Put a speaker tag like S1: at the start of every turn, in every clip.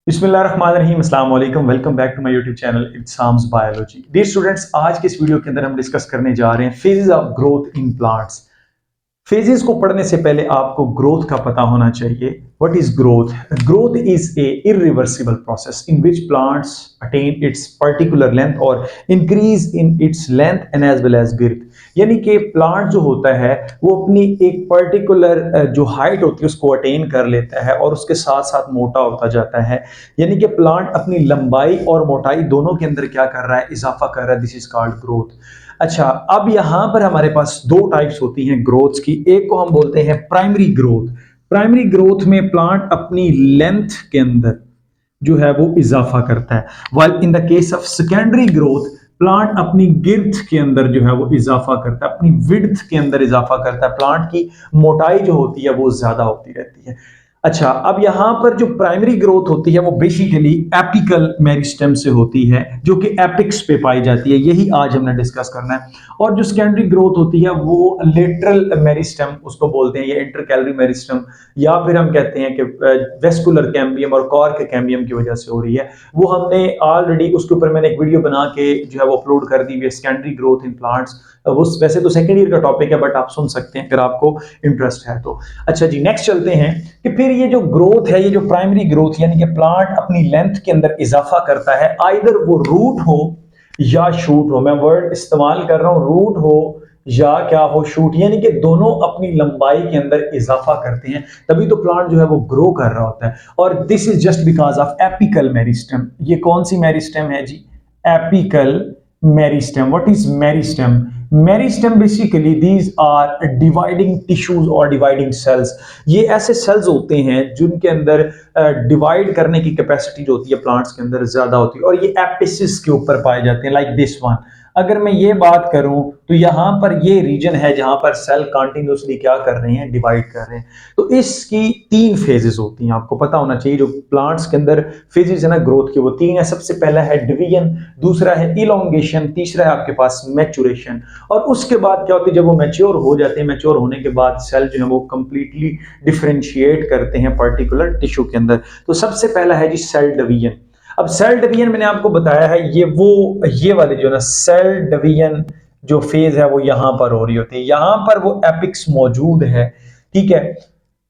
S1: बिस्मिल्लाहिर्रहमानिर्रहीम, अस्सलाम वालेकुम। Welcome back to my YouTube channel Itsams biology. Dear students, आज के इस वीडियो के अंदर हम डिस्कस करने जा रहे हैं phases of growth in plants. Phases को पढ़ने से पहले आपको ग्रोथ का पता होना चाहिए। What is growth? Growth is a irreversible process in which plants attain its particular length और increase in its length and as well as girth। यानी कि प्लांट जो होता है वो अपनी एक पर्टिकुलर जो हाइट होती है उसको अटेन कर लेता है और उसके साथ साथ मोटा होता जाता है। यानी कि प्लांट अपनी लंबाई और मोटाई दोनों के अंदर क्या कर रहा है? इजाफा कर रहा है। This is called growth. अच्छा, अब यहां पर हमारे पास दो टाइप्स होती हैं ग्रोथ की। एक को हम बोलते हैं प्राइमरी ग्रोथ। प्राइमरी ग्रोथ में प्लांट अपनी लेंथ के अंदर जो है वो इजाफा करता है, while in the case of secondary growth plant अपनी गिर्थ के अंदर जो है वो इजाफा करता है, अपनी विड्थ के अंदर इजाफा करता है। प्लांट की मोटाई जो होती है वो ज्यादा होती रहती है। अच्छा, अब यहां पर जो प्राइमरी ग्रोथ होती है वो बेसिकली एपिकल मेरिस्टेम से होती है, जो कि एपिक्स पे पाई जाती है। यही आज हमने डिस्कस करना है। और जो सेकेंडरी ग्रोथ होती है वो लेटरल मेरिस्टेम उसको बोलते हैं, ये इंटरकैलरी मेरिस्टेम, या फिर हम कहते हैं कि वेस्कुलर कैम्बियम और कॉर्क कैम्बियम की वजह से हो रही है। वो हमने ऑलरेडी उसके ऊपर मैंने एक वीडियो बना के जो है वो अपलोड कर दी हुई है, सेकेंडरी ग्रोथ इन प्लांट्स। वो वैसे तो सेकेंड ईयर का टॉपिक है, बट आप सुन सकते हैं अगर आपको इंटरेस्ट है तो। अच्छा जी, नेक्स्ट चलते हैं कि फिर ये जो ग्रोथ है, ये जो प्राइमरी ग्रोथ यानी कि प्लांट अपनी लेंथ के अंदर इजाफा करता है, आइदर वो रूट हो या शूट हो। मैं वर्ड इस्तेमाल कर रहा हूं, रूट हो या क्या हो, शूट, यानी कि दोनों अपनी लंबाई के अंदर इजाफा करते हैं, तभी तो प्लांट जो है वो ग्रो कर रहा होता है। और this is just because of apical meristem. ये कौन सी मेरिस्टेम है जी? Apical meristem. What is meristem? Meristem basically these are dividing tissues और डिवाइडिंग सेल्स। ये ऐसे सेल्स होते हैं जिनके अंदर डिवाइड करने की कैपेसिटी जो होती है प्लांट्स के अंदर ज्यादा होती है, और ये एपिसिस के ऊपर पाए जाते हैं, लाइक दिस वन। अगर मैं ये बात करूं तो यहां पर ये रीजन है जहां पर सेल कंटिन्यूसली क्या कर रहे हैं? डिवाइड कर रहे हैं। तो इसकी तीन फेजेस होती हैं, आपको पता होना चाहिए। जो प्लांट्स के अंदर फेजेस है ना ग्रोथ के, वो तीन है। सबसे पहला है डिवीजन, दूसरा है इलोंगेशन, तीसरा है आपके पास मैचुरेशन। और उसके बाद क्या होती है? जब वो मैच्योर हो जाते हैं, मैच्योर होने के बाद सेल जो है वो कंप्लीटली डिफरेंशिएट करते हैं पर्टिकुलर टिश्यू के अंदर। तो सबसे पहला है जी सेल डिवीजन। अब सेल डिवीजन मैंने आपको बताया है, ये वाले जो ना सेल डिवीजन जो फेज है वो यहां पर हो रही होती है। यहां पर वो एपिक्स मौजूद है, ठीक है,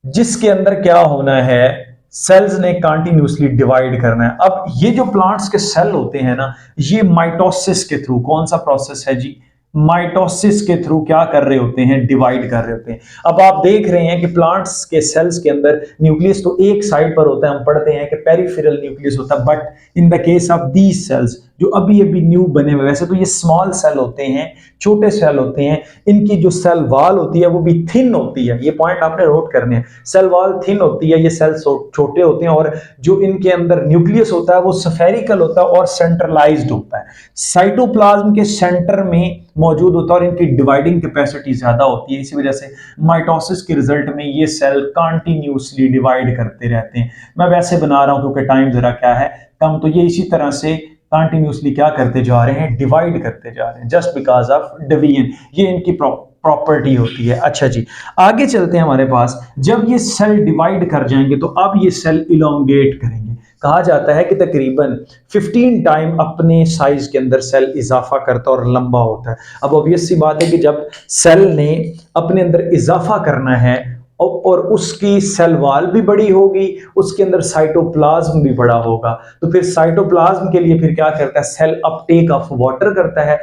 S1: जिसके अंदर क्या होना है? सेल्स ने कंटिन्यूसली डिवाइड करना है। अब ये जो प्लांट्स के सेल होते हैं ना, ये माइटोसिस के थ्रू, कौन सा प्रोसेस है जी? माइटोसिस के थ्रू क्या कर रहे होते हैं? डिवाइड कर रहे होते हैं। अब आप देख रहे हैं कि प्लांट्स के सेल्स के अंदर न्यूक्लियस तो एक साइड पर होता है, हम पढ़ते हैं कि पेरिफेरल न्यूक्लियस होता है, but in the case of these cells जो अभी अभी न्यू बने हुए, वैसे तो ये स्मॉल सेल होते हैं, छोटे सेल होते हैं, इनकी जो सेल वॉल होती है वो भी थिन होती है। ये पॉइंट आपने नोट करने हैं, सेल वॉल थिन होती है, ये सेल छोटे होते हैं, और जो इनके अंदर न्यूक्लियस होता है वो स्फेरिकल होता है और सेंट्रलाइज्ड होता है, साइटोप्लाज्म के सेंटर में मौजूद होता है, और इनकी डिवाइडिंग कैपेसिटी ज्यादा होती है। इसी वजह से माइटोसिस के रिजल्ट में ये सेल कंटिन्यूसली डिवाइड करते रहते हैं। मैं वैसे बना रहा हूं क्योंकि टाइम जरा क्या है कम, तो ये इसी तरह से कंटिन्यूसली क्या करते जा रहे हैं? डिवाइड करते जा रहे हैं, जस्ट बिकॉज ऑफ डिवीजन। ये इनकी प्रॉपर्टी होती है। अच्छा जी, आगे चलते हैं। हमारे पास जब ये सेल डिवाइड कर जाएंगे तो अब ये सेल इलोंगेट करेंगे। कहा जाता है कि तकरीबन 15 टाइम अपने साइज के अंदर सेल इजाफा करता है और लंबा होता है। अब ऑब्वियस सी बात है कि जब सेल ने अपने अंदर इजाफा करना है और उसकी सेल वॉल भी बड़ी होगी, उसके अंदर साइटोप्लाज्म भी बड़ा होगा, तो फिर साइटोप्लाज्म के लिए फिर क्या करता है? सेल अपटेक ऑफ वाटर करता है,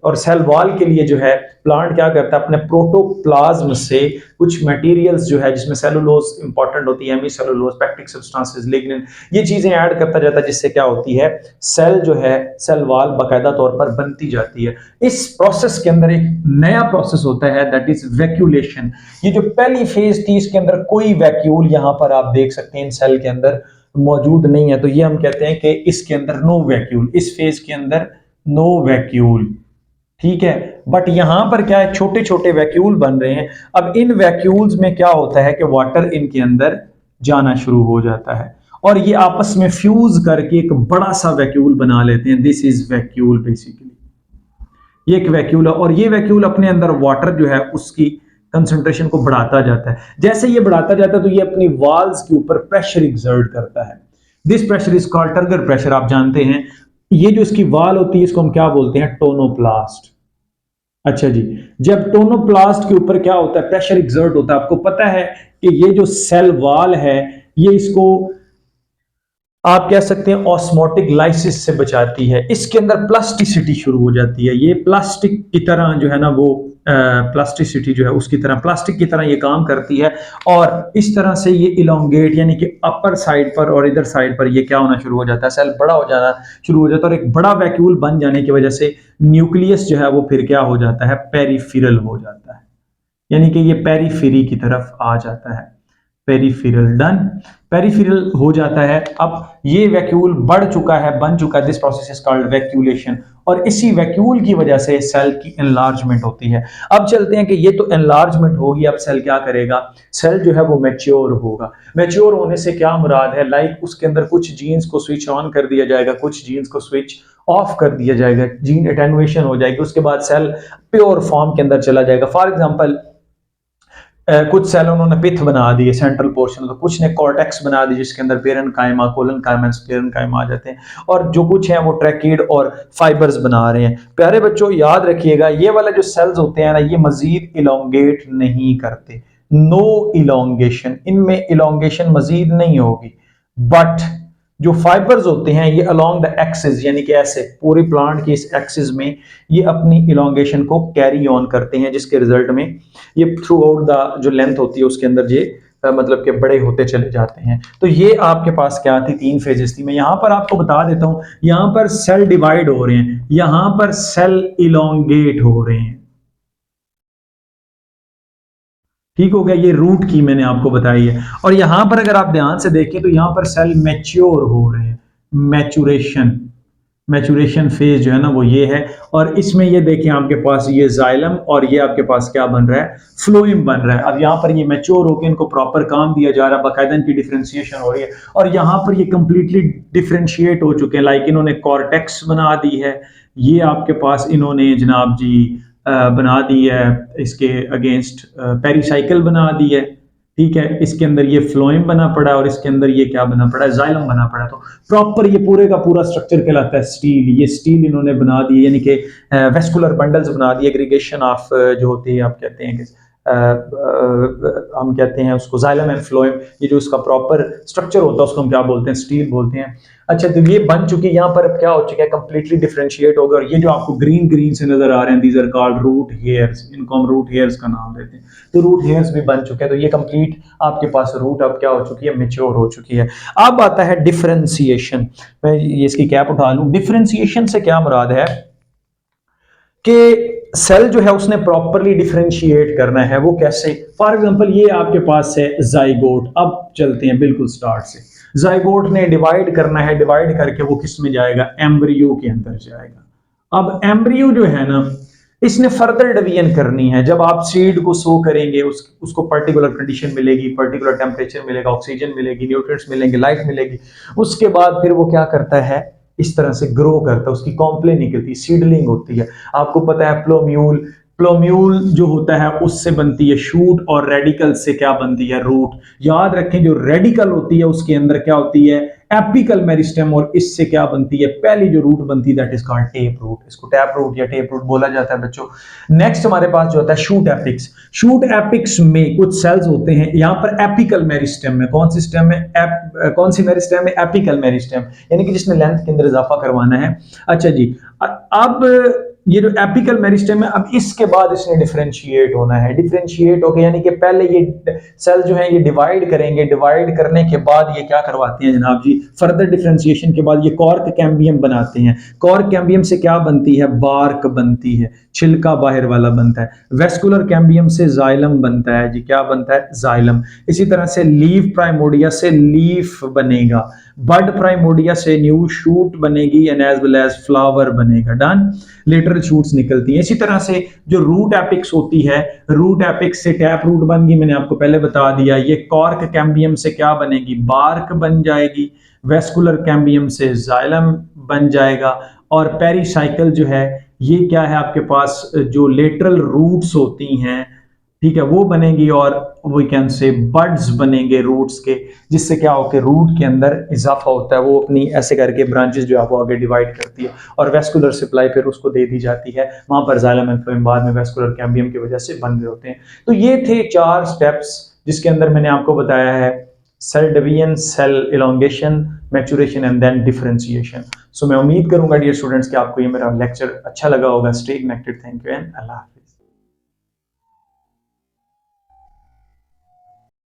S1: और सेल वॉल के लिए जो है प्लांट क्या करता है? अपने प्रोटोप्लाज्म से कुछ मटेरियल्स जो है, जिसमें सेलुलोज इंपॉर्टेंट होती है, हेमीसेलुलोज, पेक्टिक सब्सटेंसेस, लिग्निन, ये चीजें ऐड करता जाता है, जिससे क्या होती है? सेल जो है, सेल वॉल बाकायदा तौर पर बनती जाती है। इस प्रोसेस के अंदर एक नया प्रोसेस होता है, दैट इज वैक्यूलेशन। ये जो पहली फेज थी, इसके अंदर कोई वैक्यूल यहां पर आप देख सकते हैं इन सेल के अंदर मौजूद नहीं है, तो ये हम कहते हैं कि इसके अंदर नो वैक्यूल, इस फेज के अंदर नो वैक्यूल, ठीक है। बट यहां पर क्या है? छोटे छोटे वैक्यूल बन रहे हैं। अब इन वैक्यूल्स में क्या होता है कि वाटर इनके अंदर जाना शुरू हो जाता है, और ये आपस में फ्यूज करके एक बड़ा सा वैक्यूल बना लेते हैं। This is vacuole. बेसिकली ये एक वैक्यूल है, और ये वैक्यूल अपने अंदर वाटर जो है उसकी कंसंट्रेशन को बढ़ाता जाता है। जैसे ये बढ़ाता जाता है तो ये अपनी वॉल्स के ऊपर प्रेशर एग्जर्ट करता है। This pressure is called turgor pressure. आप जानते हैं ये जो इसकी वॉल होती है इसको हम क्या बोलते हैं, टोनोप्लास्ट। अच्छा जी, जब टोनोप्लास्ट के ऊपर क्या होता है, प्रेशर एग्जर्ट होता है, आपको पता है कि ये जो सेल वॉल है ये इसको आप कह सकते हैं ऑस्मोटिक लाइसिस से बचाती है। इसके अंदर प्लास्टिसिटी शुरू हो जाती है। ये प्लास्टिक की तरह जो है ना वो प्लास्टिसिटी जो है उसकी तरह प्लास्टिक की तरह ये काम करती है और इस तरह से ये इलोंगेट यानी कि अपर साइड पर और इधर साइड पर ये क्या होना शुरू हो जाता है, सेल बड़ा हो जाना शुरू हो जाता है और एक बड़ा वैक्यूल बन जाने की वजह से न्यूक्लियस जो है वो फिर क्या हो जाता है, पेरिफेरल हो जाता है, यानी कि ये पेरीफेरी की तरफ आ जाता है। पेरीफेरल डन, पेरीफेरल हो जाता है। अब ये वैक्यूल बढ़ चुका है, बन चुका है। दिस प्रोसेस इज कॉल्ड वैक्यूलेशन और इसी वैक्यूल की वजह से सेल की एनलार्जमेंट होती है। अब चलते हैं कि ये तो एनलार्जमेंट होगी, अब सेल क्या करेगा, सेल जो है वो मैच्योर होगा। मैच्योर होने से क्या मुराद है, लाइक उसके अंदर कुछ जीन्स को स्विच ऑन कर दिया जाएगा, कुछ जीन्स को स्विच ऑफ कर दिया जाएगा, जीन एटेनुएशन हो जाएगी, उसके बाद सेल प्योर फॉर्म के अंदर चला जाएगा। फॉर एग्जांपल कुछ सेल उन्होंने पिथ बना दी है सेंट्रल पोर्शन, तो कुछ ने कॉर्टेक्स बना दी जिसके अंदर पेरेन्काइमा, कोलनकाइमा, स्क्लेरेन्काइमा आ जाते हैं और जो कुछ हैं वो ट्रैकीड और फाइबर्स बना रहे हैं। प्यारे बच्चों याद रखिएगा ये वाले जो सेल्स होते हैं ना ये मजीद इलोंगेट नहीं करते, नो इलोंगेशन, इनमें इलोंगेशन मजीद नहीं होगी। बट जो फाइबर्स होते हैं ये अलोंग द एक्सिस यानी कि ऐसे पूरी प्लांट की इस एक्सिस में ये अपनी इलोंगेशन को कैरी ऑन करते हैं, जिसके रिजल्ट में ये थ्रू आउट द जो लेंथ होती है उसके अंदर ये मतलब कि बड़े होते चले जाते हैं। तो ये आपके पास क्या थी, 3 फेजेस थी। मैं यहां पर आपको बता देता हूं, यहां पर सेल डिवाइड हो रहे हैं, यहां पर सेल इलोंगेट हो रहे हैं। ठीक हो गया, ये रूट की मैंने आपको बताई है। और यहां पर अगर आप ध्यान से देखें तो यहां पर सेल मैच्योर हो रहे हैं, मैचुरेशन, मैचुरेशन फेज जो है ना वो ये है। और इसमें ये देखिए आपके पास ये जाइलम और ये आपके पास क्या बन रहा है, फ्लोएम बन रहा है। अब यहाँ पर ये मैच्योर होकर इनको प्रॉपर काम दिया जा रहा है, बाकायदा इनकी डिफरेंशिएशन हो रही है और यहाँ पर ये कंप्लीटली डिफरेंशिएट हो चुके हैं। लाइक इन्होंने कॉर्टेक्स बना दी है, ये आपके पास इन्होंने जनाब जी बना दी है, इसके अगेंस्ट पेरिसाइकिल बना दी है। ठीक है, इसके अंदर ये फ्लोएम बना पड़ा और इसके अंदर ये क्या बना पड़ा है, जाइलम बना पड़ा। तो प्रॉपर ये पूरे का पूरा स्ट्रक्चर कहलाता है स्टील। ये स्टील इन्होंने बना दी यानी कि वेस्कुलर बंडल्स बना दिए, एग्रीगेशन ऑफ जो होती है आप कहते हैं कि हम कहते हैं उसको जाइलम एंड फ्लोएम। ये जो इसका प्रॉपर स्ट्रक्चर होता है उसको हम क्या बोलते हैं, स्टील बोलते हैं। अच्छा, तो ये बन चुकी है, यहाँ पर अब क्या हो चुका है, कंप्लीटली डिफरेंशिएट हो गया। और ये जो आपको ग्रीन ग्रीन से नजर आ रहे हैं, these are called root hairs, इनको हम रूट हेयर्स का नाम देते हैं। तो रूट हेयर्स भी बन चुके हैं। तो ये कंप्लीट आपके पास रूट अब क्या हो चुकी है, मेच्योर हो चुकी है। अब आता है डिफरेंशिएशन। मैं ये इसकी कैप उठा लूं। डिफरेंशिएशन से क्या मुराद है कि सेल जो है उसने प्रॉपरली डिफरेंशिएट करना है। वो कैसे, फॉर एग्जांपल ये आपके पास है जाइगोट। अब चलते हैं बिल्कुल स्टार्ट से। जाइगोट ने डिवाइड करना है, डिवाइड करके वो किस में जाएगा, एम्ब्रियो के अंदर जाएगा। अब एम्ब्रियो जो है ना इसने फर्दर डिवीजन करनी है। जब आप सीड को सो करेंगे उसको पर्टिकुलर कंडीशन मिलेगी, पर्टिकुलर टेम्परेचर मिलेगा, ऑक्सीजन मिलेगी, न्यूट्रिएंट्स मिलेंगे, लाइट मिलेगी। उसके बाद फिर वो क्या करता है, इस तरह से ग्रो करता है, उसकी कॉम्प्ले निकलती, सीडलिंग होती है। आपको पता है प्लोम्यूल, प्लोम्यूल जो होता है उससे बनती है शूट और रेडिकल से क्या बनती है, रूट। याद रखें जो रेडिकल होती है उसके अंदर क्या होती है, एपिकल मेरिस्टेम, और इससे क्या बनती है, पहली जो रूट बनती है that is called tap root. इसको टैप रूट या टेप रूट बोला जाता है बच्चों। नेक्स्ट हमारे पास जो होता है शूट एपिक्स। शूट एपिक्स में कुछ सेल्स होते हैं, यहां पर एपिकल मेरिस्टेम में, कौन सी स्टेम में, कौन सी मेरिस्टेम में, एपिकल मेरिस्टेम, यानी कि जिसने लेंथ के अंदर इजाफा करवाना है। अच्छा जी, अब ये जो एपिकल मेरिस्टेम है, अब इसके बाद इसने डिफरेंशिएट होना है। डिफरेंशिएट होके यानी कि पहले ये सेल जो है ये डिवाइड करेंगे, डिवाइड करने के बाद ये क्या करवाते हैं जनाब जी, फर्दर डिफरेंशिएशन के बाद ये कॉर्क कैम्बियम बनाते हैं। कॉर्क कैम्बियम से क्या बनती है, बार्क बनती है, छिलका बाहर वाला बनता है। वेस्कुलर कैम्बियम से जाइलम बनता है जी, क्या बनता है, जाइलम। इसी तरह से लीफ प्राइमोडिया से लीफ बनेगा, बड प्राइमोडिया से न्यू शूट बनेगी and as well as flower बनेगा। डन, लेटरल शूट्स निकलती हैं। इसी तरह से जो रूट एपिक्स होती है, रूट एपिक्स से टैप रूट बन गई, मैंने आपको पहले बता दिया। ये कॉर्क कैम्बियम से क्या बनेगी, बार्क बन जाएगी। वेस्कुलर कैम्बियम से जाइलम बन जाएगा। और पेरिसाइकिल जो है ये क्या है आपके पास, जो लेटरल रूट्स होती हैं ठीक है, वो बनेगी और वी कैन से बड्स बनेंगे रूट्स के, जिससे क्या हो कि रूट के अंदर इजाफा होता है, वो अपनी ऐसे करके ब्रांचेस जो है वो आगे डिवाइड करती है और वेस्कुलर सप्लाई फिर उसको दे दी जाती है, वहां पर जाइलम एंड फ्लोएम बाद में वेस्कुलर कैम्बियम की वजह से बन रहे होते हैं। तो ये थे 4 स्टेप्स जिसके अंदर मैंने आपको बताया है cell division, cell elongation, maturation and then differentiation. So मैं उम्मीद करूंगा डियर स्टूडेंट्स कि आपको ये मेरा लेक्चर अच्छा लगा होगा। Stay connected. Thank you and Allah हाफिज़।